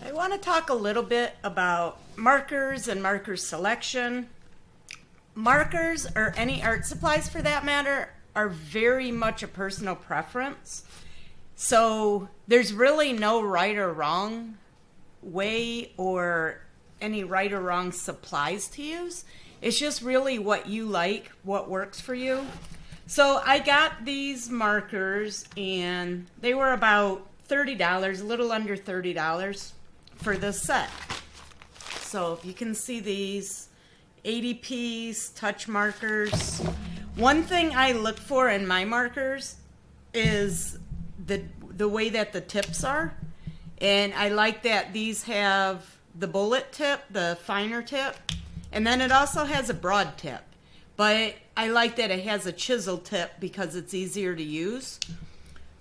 I want to talk a little bit about markers and marker selection. Markers, or any art supplies for that matter, are very much a personal preference. So there's really no right or wrong way or any right or wrong supplies to use. It's just really what you like, what works for you. So I got these markers and they were about $30, a little under $30 for this set. So if you can see these 80-piece touch markers. One thing I look for in my markers is the way that the tips are. And I like that these have the bullet tip, the finer tip, and then it also has a broad tip. But I like that it has a chisel tip because it's easier to use.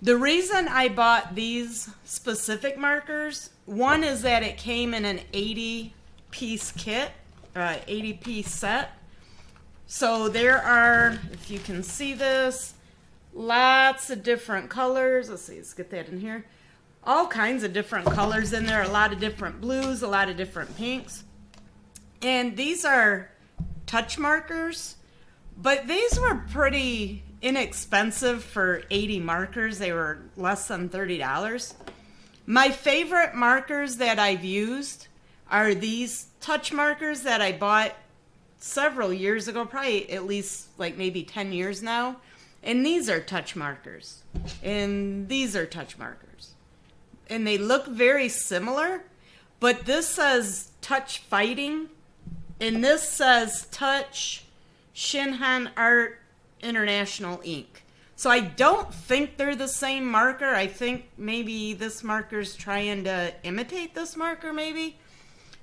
The reason I bought these specific markers, one is that it came in an 80-piece kit, 80-piece set. So there are, if you can see this, lots of different colors. Let's see, let's get that in here. All kinds of different colors in there, a lot of different blues, a lot of different pinks. And these are touch markers, but these were pretty inexpensive for 80 markers. They were less than $30. My favorite markers that I've used are these touch markers that I bought several years ago, probably at least like maybe 10 years now. And these are touch markers. And these are touch markers. And they look very similar, but this says touch fighting, and this says touch Shinhan Art International ink. So I don't think they're the same marker. I think maybe this marker's trying to imitate this marker, maybe.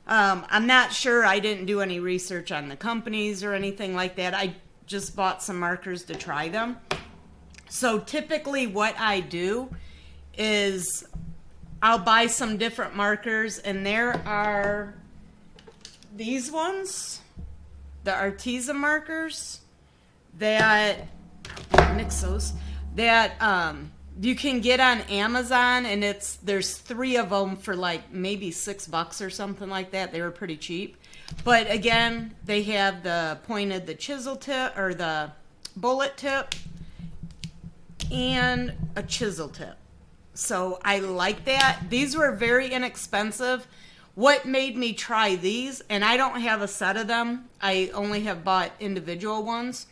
I'm not sure. I didn't do any research on the companies or anything like that. I just bought some markers to try them. So typically what I do is I'll buy some different markers, and there are these ones, the Arteza markers that mix those, that you can get on Amazon, and there's 3 of them for like maybe $6 or something like that. They were pretty cheap. But again, they have the chisel tip or the bullet tip and a chisel tip. So I like that. These were very inexpensive. What made me try these, and I don't have a set of them, I only have bought individual ones.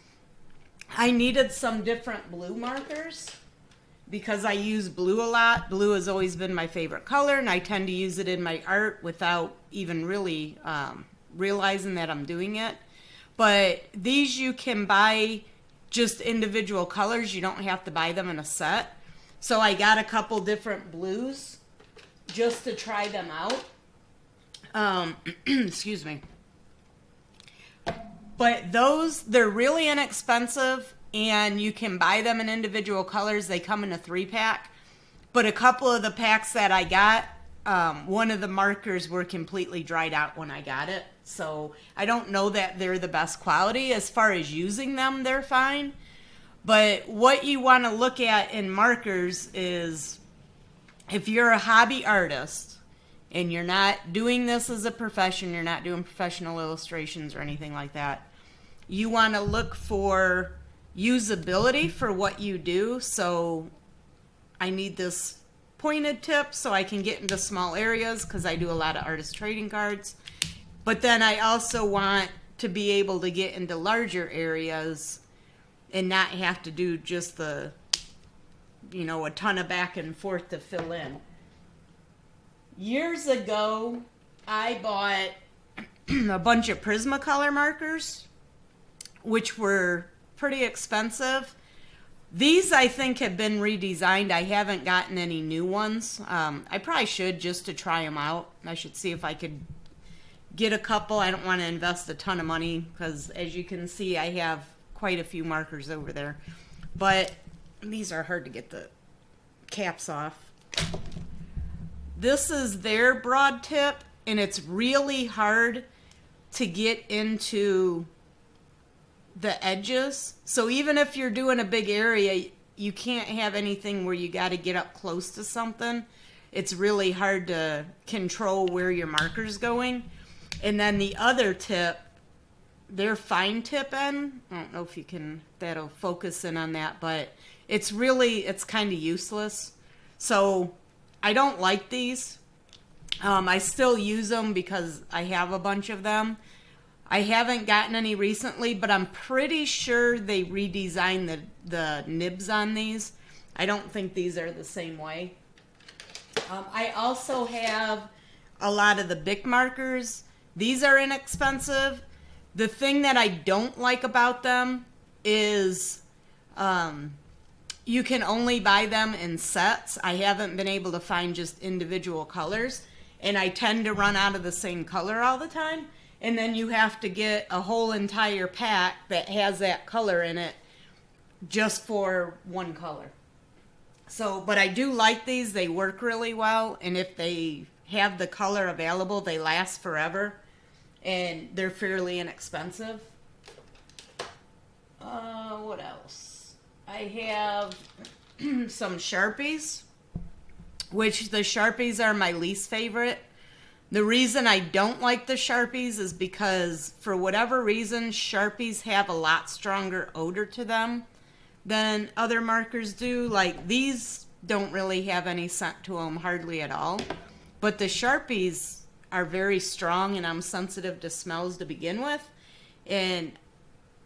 I needed some different blue markers because I use blue a lot. Blue has always been my favorite color, and I tend to use it in my art without even really realizing that I'm doing it. But these you can buy just individual colors. You don't have to buy them in a set. So I got a couple different blues just to try them out. Excuse me. But they're really inexpensive, and you can buy them in individual colors. They come in a 3-pack. But a couple of the packs that I got, one of the markers were completely dried out when I got it. So I don't know that they're the best quality. As far as using them, they're fine. But what you want to look at in markers is if you're a hobby artist and you're not doing this as a profession, you're not doing professional illustrations or anything like that, you want to look for usability for what you do. So I need this pointed tip so I can get into small areas because I do a lot of artist trading cards. But then I also want to be able to get into larger areas and not have to do just a ton of back and forth to fill in. Years ago, I bought a bunch of Prismacolor markers, which were pretty expensive. These, I think, have been redesigned. I haven't gotten any new ones. I probably should, just to try them out. I should see if I could get a couple. I don't want to invest a ton of money because, as you can see, I have quite a few markers over there. But these are hard to get the caps off. This is their broad tip, and it's really hard to get into the edges. So even if you're doing a big area, you can't have anything where you got to get up close to something. it's really hard to control where your marker's going. And then the other tip, their fine tip end, I don't know if you can, that'll focus in on that, but it's kind of useless. So I don't like these. I still use them because I have a bunch of them. I haven't gotten any recently, but I'm pretty sure they redesigned the nibs on these. I don't think these are the same way. I also have a lot of the Bic markers. These are inexpensive. The thing that I don't like about them is you can only buy them in sets. I haven't been able to find just individual colors, and I tend to run out of the same color all the time, and then you have to get a whole entire pack that has that color in it just for one color. So, but I do like these. They work really well, and if they have the color available, they last forever, and they're fairly inexpensive. What else? I have some Sharpies, which the Sharpies are my least favorite. The reason I don't like the Sharpies is because, for whatever reason, Sharpies have a lot stronger odor to them than other markers do. Like, these don't really have any scent to them, hardly at all. But the Sharpies are very strong, and I'm sensitive to smells to begin with. And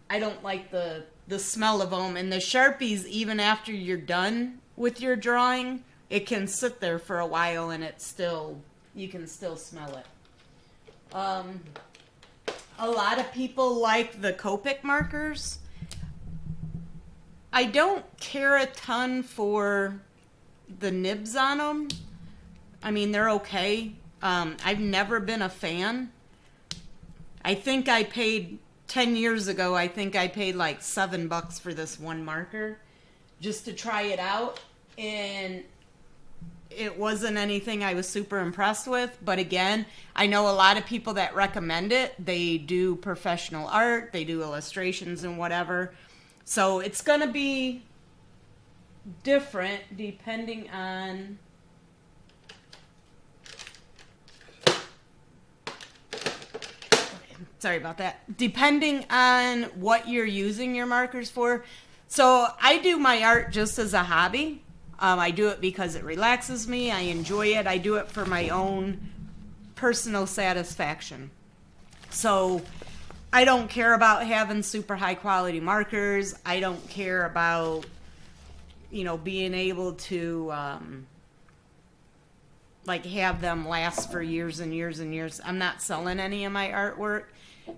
I don't like the smell of them. And the Sharpies, even after you're done with your drawing, it can sit there for a while and you can still smell it. A lot of people like the Copic markers. I don't care a ton for the nibs on them. I mean, they're okay. I've never been a fan. I think I paid, 10 years ago, I think I paid like $7 for this one marker just to try it out. And it wasn't anything I was super impressed with. But again, I know a lot of people that recommend it. They do professional art, they do illustrations and whatever. So it's going to be different depending on sorry about that. Depending on what you're using your markers for. So I do my art just as a hobby. I do it because it relaxes me. I enjoy it. I do it for my own personal satisfaction. So I don't care about having super high quality markers. I don't care about, being able to like have them last for years and years and years. I'm not selling any of my artwork.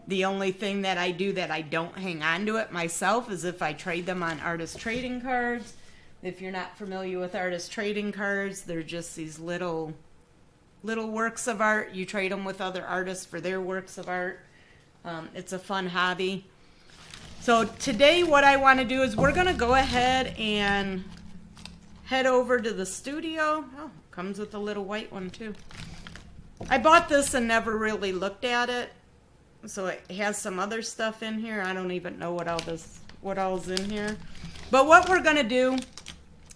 The only thing that I do that I don't hang on to it myself is if I trade them on artist trading cards. If you're not familiar with artist trading cards, they're just these little works of art. You trade them with other artists for their works of art. It's a fun hobby. So today what I want to do is we're going to go ahead and head over to the studio. Oh, comes with a little white one too. I bought this and never really looked at it. So it has some other stuff in here. I don't even know what all's in here. But what we're going to do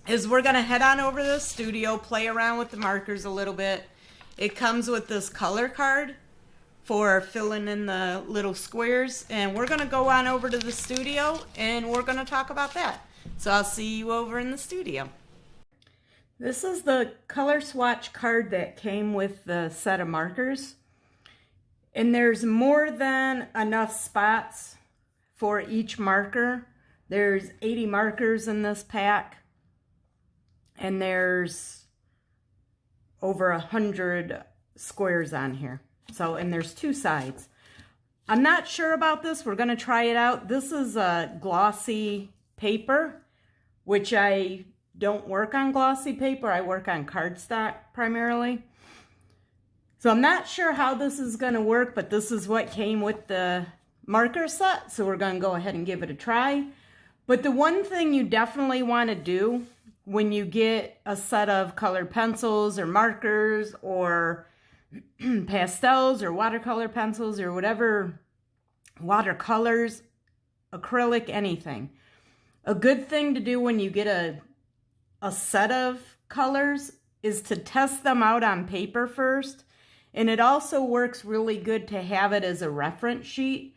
is we're going to head on over to the studio, play around with the markers a little bit. It comes with this color card for filling in the little squares. And we're going to go on over to the studio and we're going to talk about that. So I'll see you over in the studio. This is the color swatch card that came with the set of markers. And there's more than enough spots for each marker. There's 80 markers in this pack. And there's over 100 squares on here. So, and there's two sides. I'm not sure about this. We're going to try it out. This is a glossy paper, which I don't work on glossy paper. I work on cardstock primarily. So I'm not sure how this is going to work, but this is what came with the marker set. So we're going to go ahead and give it a try. But the one thing you definitely want to do when you get a set of colored pencils or markers or pastels or watercolor pencils or whatever, watercolors, acrylic, anything. A good thing to do when you get a set of colors is to test them out on paper first. And it also works really good to have it as a reference sheet,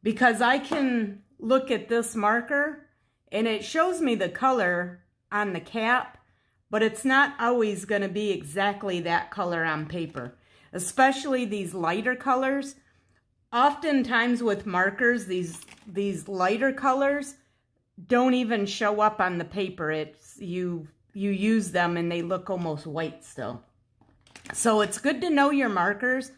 because I can look at this marker and it shows me the color on the cap, but it's not always going to be exactly that color on paper, especially these lighter colors. Oftentimes with markers, these lighter colors don't even show up on the paper. It's you use them and they look almost white still. So it's good to know your markers.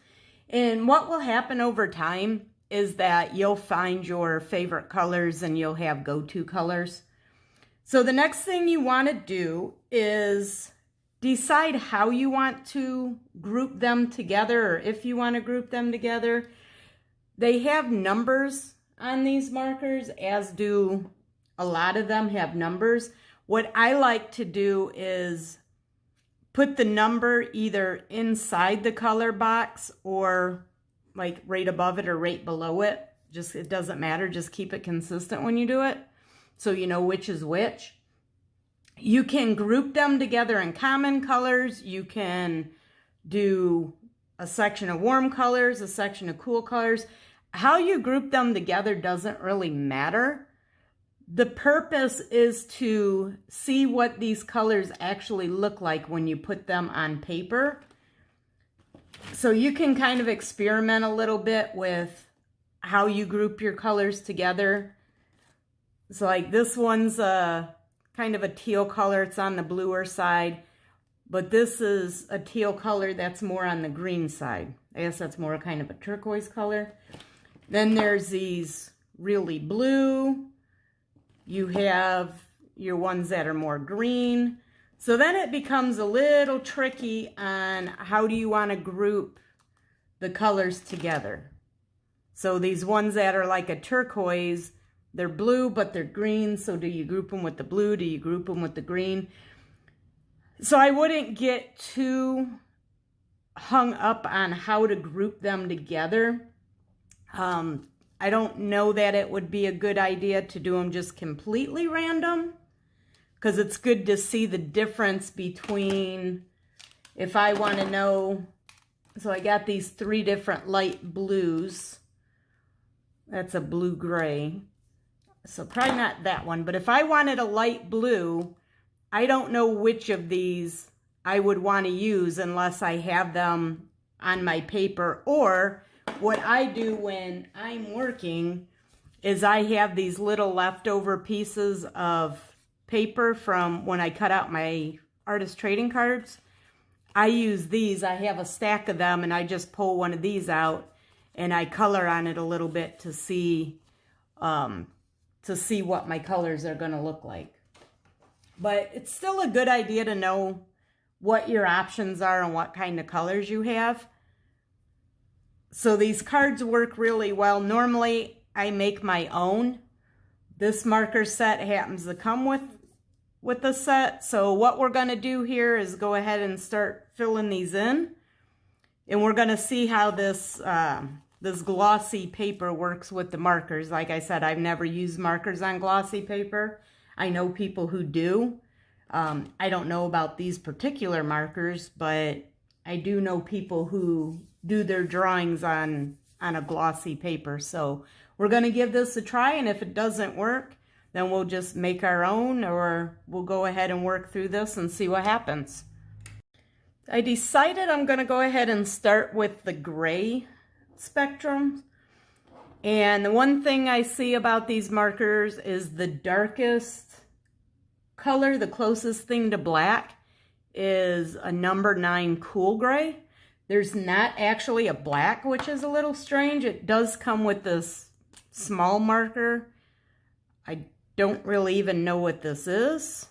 And what will happen over time is that you'll find your favorite colors and you'll have go-to colors. So the next thing you want to do is decide how you want to group them together, or if you want to group them together. They have numbers on these markers, as do a lot of them have numbers. What I like to do is put the number either inside the color box or like right above it or right below it. Just, it doesn't matter. Just keep it consistent when you do it, so you know which is which. You can group them together in common colors. You can do a section of warm colors, a section of cool colors. How you group them together doesn't really matter. The purpose is to see what these colors actually look like when you put them on paper. So you can kind of experiment a little bit with how you group your colors together. So like this one's kind of a teal color. It's on the bluer side, but this is a teal color that's more on the green side. I guess that's more kind of a turquoise color. Then there's these really blue. You have your ones that are more green. So then it becomes a little tricky on how do you want to group the colors together. So these ones that are like a turquoise, they're blue, but they're green. So do you group them with the blue? Do you group them with the green? So I wouldn't get too hung up on how to group them together. I don't know that it would be a good idea to do them just completely random, because it's good to see the difference between, if I want to know, so I got these 3 different light blues. That's a blue gray. So probably not that one, but if I wanted a light blue, I don't know which of these I would want to use unless I have them on my paper. Or what I do when I'm working is I have these little leftover pieces of paper from when I cut out my artist trading cards. I use these. I have a stack of them, and I just pull one of these out and I color on it a little bit to see what my colors are going to look like. But it's still a good idea to know what your options are and what kind of colors you have. So these cards work really well. Normally, I make my own. This marker set happens to come with the set. So what we're going to do here is go ahead and start filling these in. And we're going to see how this glossy paper works with the markers. Like I said, I've never used markers on glossy paper. I know people who do. I don't know about these particular markers, but I do know people who do their drawings on a glossy paper. So we're going to give this a try, and if it doesn't work, then we'll just make our own, or we'll go ahead and work through this and see what happens. I decided I'm going to go ahead and start with the gray spectrum. And the one thing I see about these markers is the darkest color, the closest thing to black, is a number 9 cool gray. There's not actually a black, which is a little strange. It does come with this small marker. I don't really even know what this is.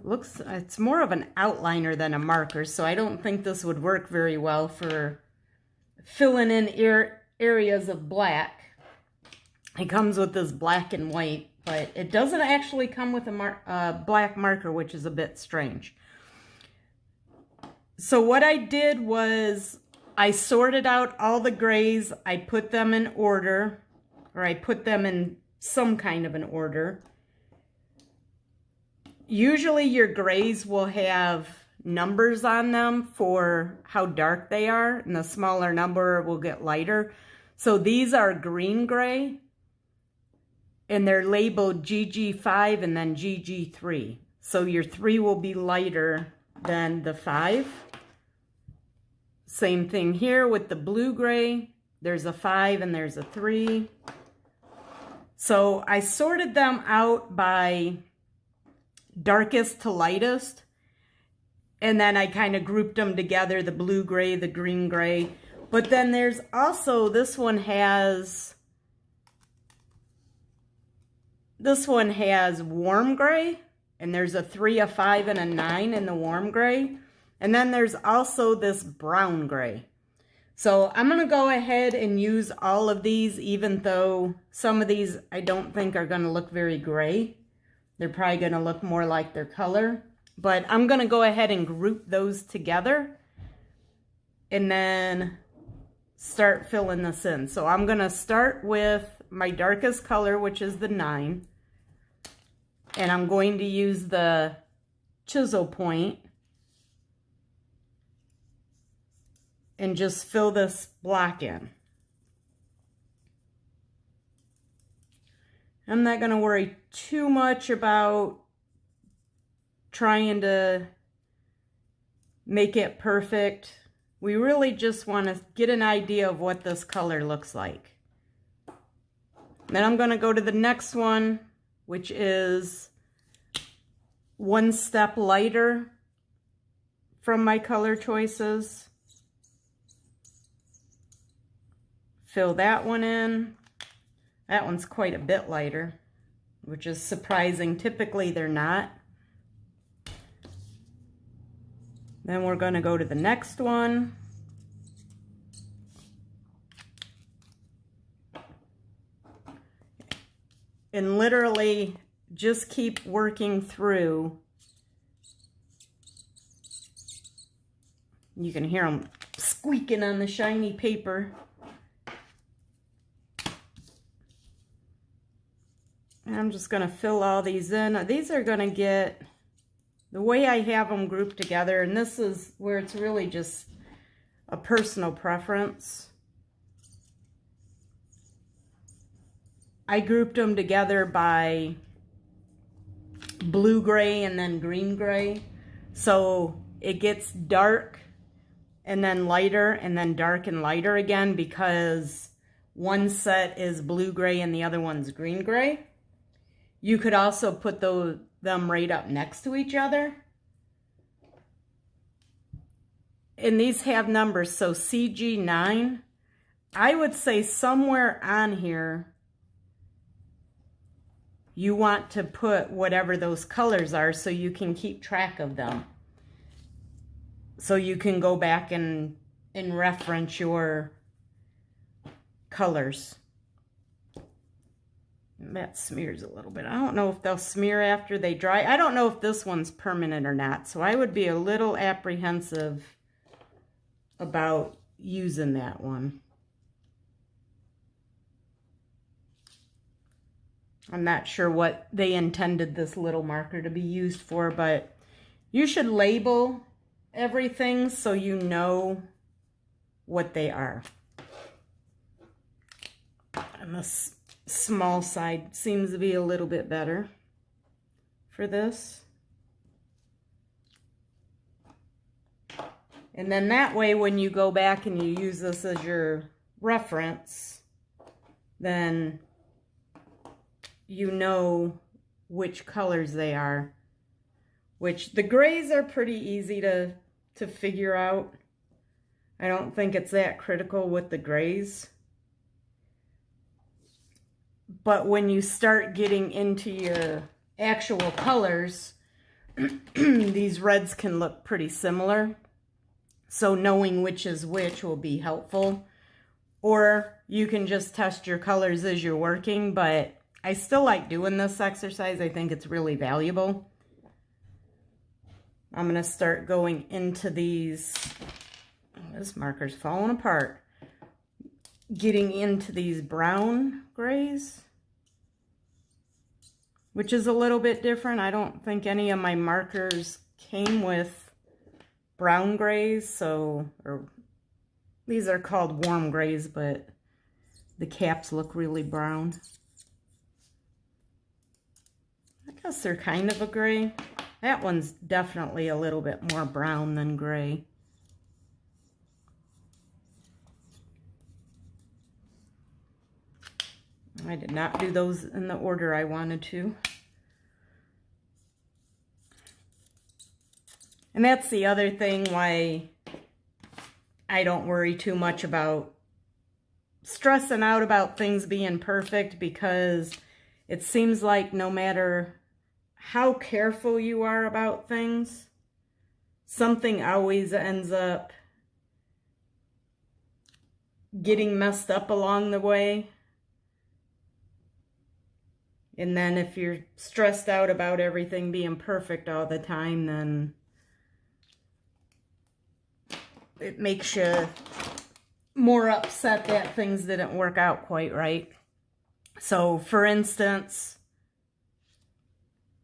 It's more of an outliner than a marker, so I don't think this would work very well for filling in areas of black. It comes with this black and white, but it doesn't actually come with a black marker, which is a bit strange. So what I did was I sorted out all the grays. I put them in order, or I put them in some kind of an order. Usually your grays will have numbers on them for how dark they are, and the smaller number will get lighter. So these are green gray, and they're labeled GG5 and then GG3. So your 3 will be lighter than the 5. Same thing here with the blue gray. There's a 5 and there's a 3. So I sorted them out by darkest to lightest, and then I kind of grouped them together, the blue gray, the green gray. But then there's also, this one has warm gray, and there's a 3, a 5, and a 9 in the warm gray. And then there's also this brown gray. So I'm going to go ahead and use all of these, even though some of these I don't think are going to look very gray. They're probably going to look more like their color. But I'm going to go ahead and group those together and then start filling this in. So I'm going to start with my darkest color, which is the 9. And I'm going to use the chisel point and just fill this block in. I'm not going to worry too much about trying to make it perfect. We really just want to get an idea of what this color looks like. Then I'm going to go to the next one, which is one step lighter from my color choices. Fill that one in. That one's quite a bit lighter, which is surprising. Typically they're not. Then we're going to go to the next one. And literally just keep working through. You can hear them squeaking on the shiny paper. And I'm just going to fill all these in. These are going to get, the way I have them grouped together, and this is where it's really just a personal preference. I grouped them together by blue gray and then green gray. So it gets dark and then lighter and then dark and lighter again, because one set is blue gray and the other one's green gray. You could also put them right up next to each other. And these have numbers, so CG9. I would say somewhere on here you want to put whatever those colors are so you can keep track of them. So you can go back and reference your colors. That smears a little bit. I don't know if they'll smear after they dry. I don't know if this one's permanent or not, so I would be a little apprehensive about using that one. I'm not sure what they intended this little marker to be used for, but you should label everything so you know what they are. And this small side seems to be a little bit better for this. And then that way, when you go back and you use this as your reference, then you know which colors they are. Which the grays are pretty easy to figure out. I don't think it's that critical with the grays. But when you start getting into your actual colors, these reds can look pretty similar. So knowing which is which will be helpful. Or you can just test your colors as you're working, but I still like doing this exercise. I think it's really valuable. I'm going to start going into these. Oh, this marker's falling apart. Getting into these brown grays. which is a little bit different. I don't think any of my markers came with brown grays, so, or these are called warm grays, but the caps look really brown. I guess they're kind of a gray. That one's definitely a little bit more brown than gray. I did not do those in the order I wanted to. And that's the other thing why I don't worry too much about stressing out about things being perfect, because it seems like no matter how careful you are about things, something always ends up getting messed up along the way. And then if you're stressed out about everything being perfect all the time, then it makes you more upset that things didn't work out quite right. So for instance,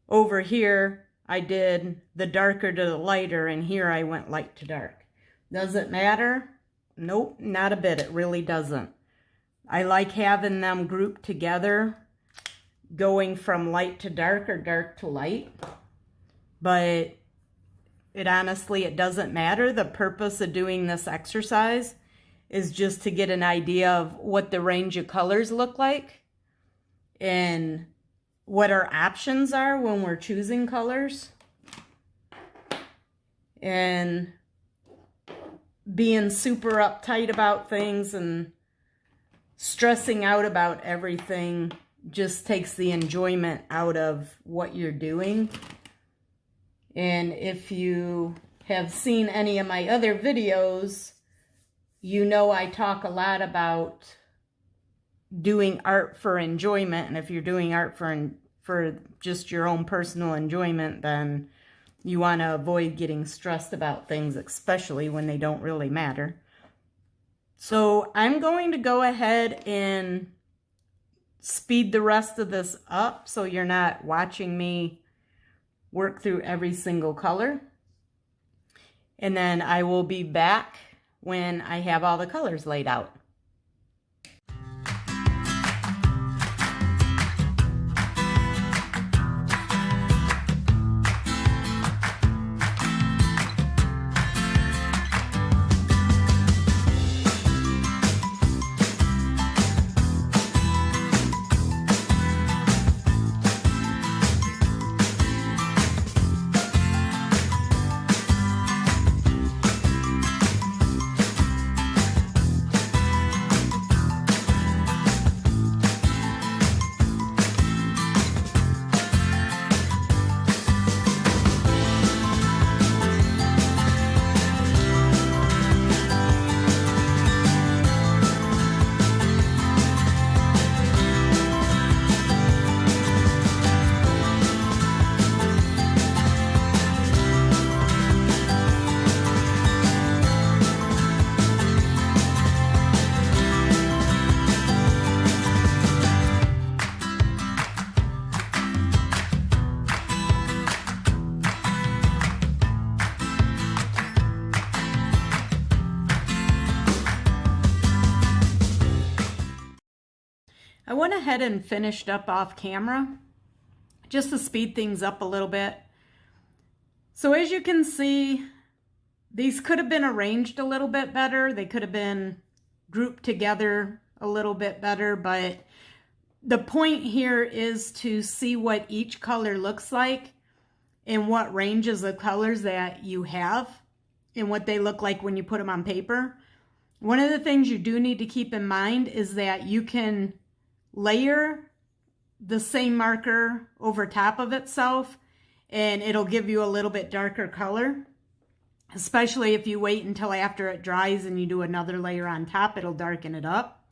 over here, I did the darker to the lighter, and here I went light to dark. Does it matter? Nope, not a bit. It really doesn't. I like having them grouped together, going from light to dark or dark to light, but it honestly, it doesn't matter. The purpose of doing this exercise is just to get an idea of what the range of colors look like and what our options are when we're choosing colors, and being super uptight about things and stressing out about everything just takes the enjoyment out of what you're doing. And if you have seen any of my other videos, you know I talk a lot about doing art for enjoyment. And if you're doing art for just your own personal enjoyment, then you want to avoid getting stressed about things, especially when they don't really matter. So I'm going to go ahead and speed the rest of this up so you're not watching me work through every single color. And then I will be back when I have all the colors laid out. I went ahead and finished up off camera just to speed things up a little bit. So as you can see, these could have been arranged a little bit better. They could have been grouped together a little bit better, but the point here is to see what each color looks like and what ranges of colors that you have and what they look like when you put them on paper. One of the things you do need to keep in mind is that you can layer the same marker over top of itself and it'll give you a little bit darker color, especially if you wait until after it dries and you do another layer on top, it'll darken it up.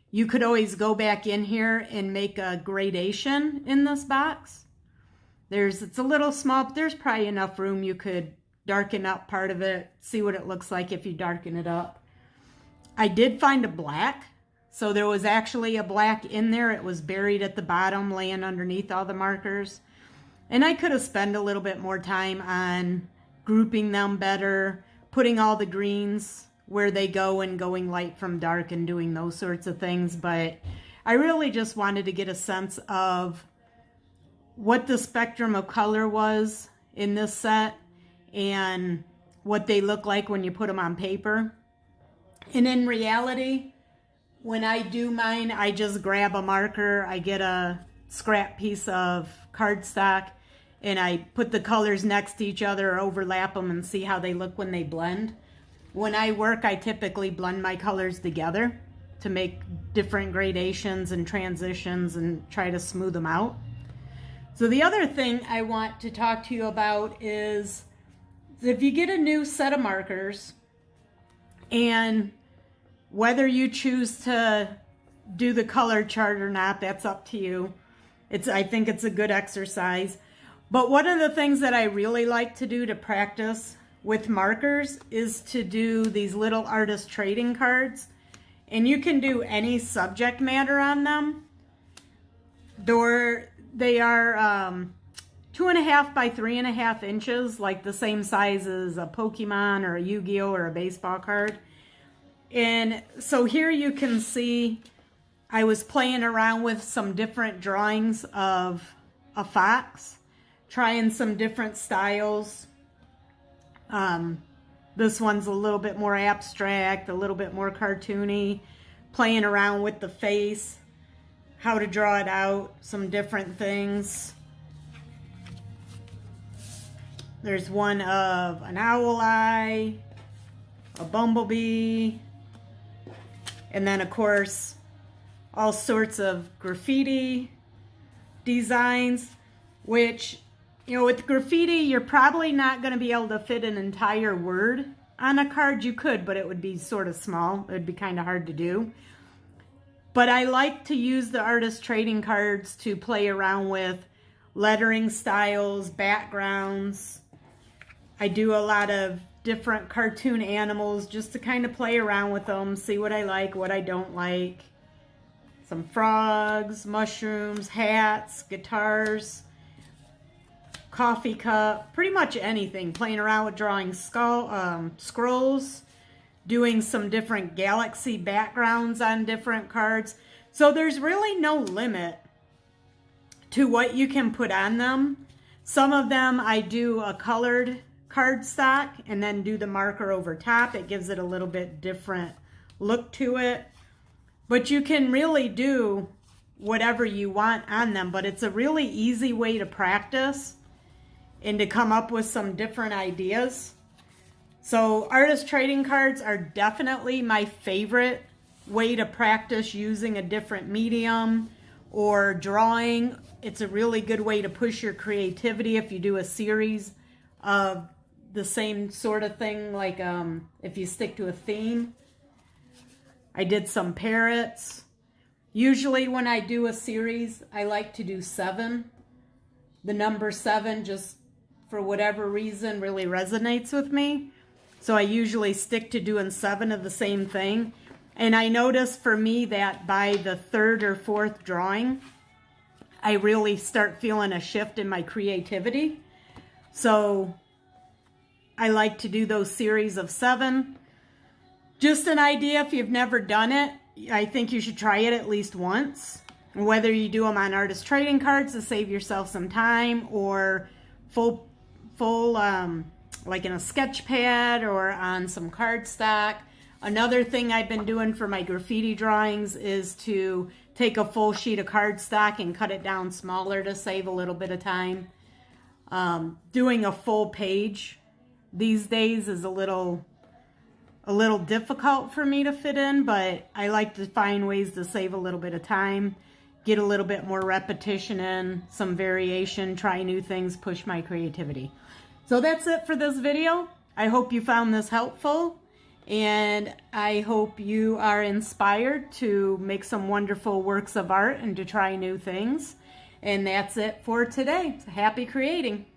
You could always go back in here and make a gradation in this box. It's a little small, but there's probably enough room you could darken up part of it, see what it looks like if you darken it up. I did find a black So there was actually a black in there. It was buried at the bottom, laying underneath all the markers. And I could have spent a little bit more time on grouping them better, putting all the greens where they go and going light from dark and doing those sorts of things. But I really just wanted to get a sense of what the spectrum of color was in this set and what they look like when you put them on paper. And in reality, when I do mine, I just grab a marker, I get a scrap piece of cardstock, and I put the colors next to each other or overlap them and see how they look when they blend. When I work, I typically blend my colors together to make different gradations and transitions and try to smooth them out. So the other thing I want to talk to you about is if you get a new set of markers, and whether you choose to do the color chart or not, that's up to you. I think it's a good exercise. But one of the things that I really like to do to practice with markers is to do these little artist trading cards. And you can do any subject matter on them. They are 2.5 by 3.5 inches, like the same size as a Pokemon or a Yu-Gi-Oh or a baseball card. And so here you can see I was playing around with some different drawings of a fox, trying some different styles. This one's a little bit more abstract, a little bit more cartoony, playing around with the face, how to draw it out, some different things. There's one of an owl eye, a bumblebee, and then of course all sorts of graffiti designs, which, you know, with graffiti, you're probably not going to be able to fit an entire word on a card. You could, but it would be sort of small. It would be kind of hard to do. But I like to use the artist trading cards to play around with lettering styles, backgrounds. I do a lot of different cartoon animals just to kind of play around with them, see what I like, what I don't like. Some frogs, mushrooms, hats, guitars, coffee cup, pretty much anything. Playing around with drawing scrolls, doing some different galaxy backgrounds on different cards. So there's really no limit to what you can put on them. Some of them I do a colored cardstock and then do the marker over top. It gives it a little bit different look to it. But you can really do whatever you want on them. But it's a really easy way to practice and to come up with some different ideas. So artist trading cards are definitely my favorite way to practice using a different medium or drawing. It's a really good way to push your creativity if you do a series of the same sort of thing, like if you stick to a theme. I did some parrots. Usually when I do a series, I like to do 7. The number 7, just for whatever reason, really resonates with me. So I usually stick to doing 7 of the same thing. And I notice for me that by the 3rd or 4th drawing, I really start feeling a shift in my creativity. So I like to do those series of 7. Just an idea, if you've never done it, I think you should try it at least once. Whether you do them on artist trading cards to save yourself some time, or full like in a sketch pad or on some cardstock. Another thing I've been doing for my graffiti drawings is to take a full sheet of cardstock and cut it down smaller to save a little bit of time. Doing a full page these days is a little difficult for me to fit in, but I like to find ways to save a little bit of time, get a little bit more repetition in, some variation, try new things, push my creativity. So that's it for this video. I hope you found this helpful, and I hope you are inspired to make some wonderful works of art and to try new things. And that's it for today. Happy creating.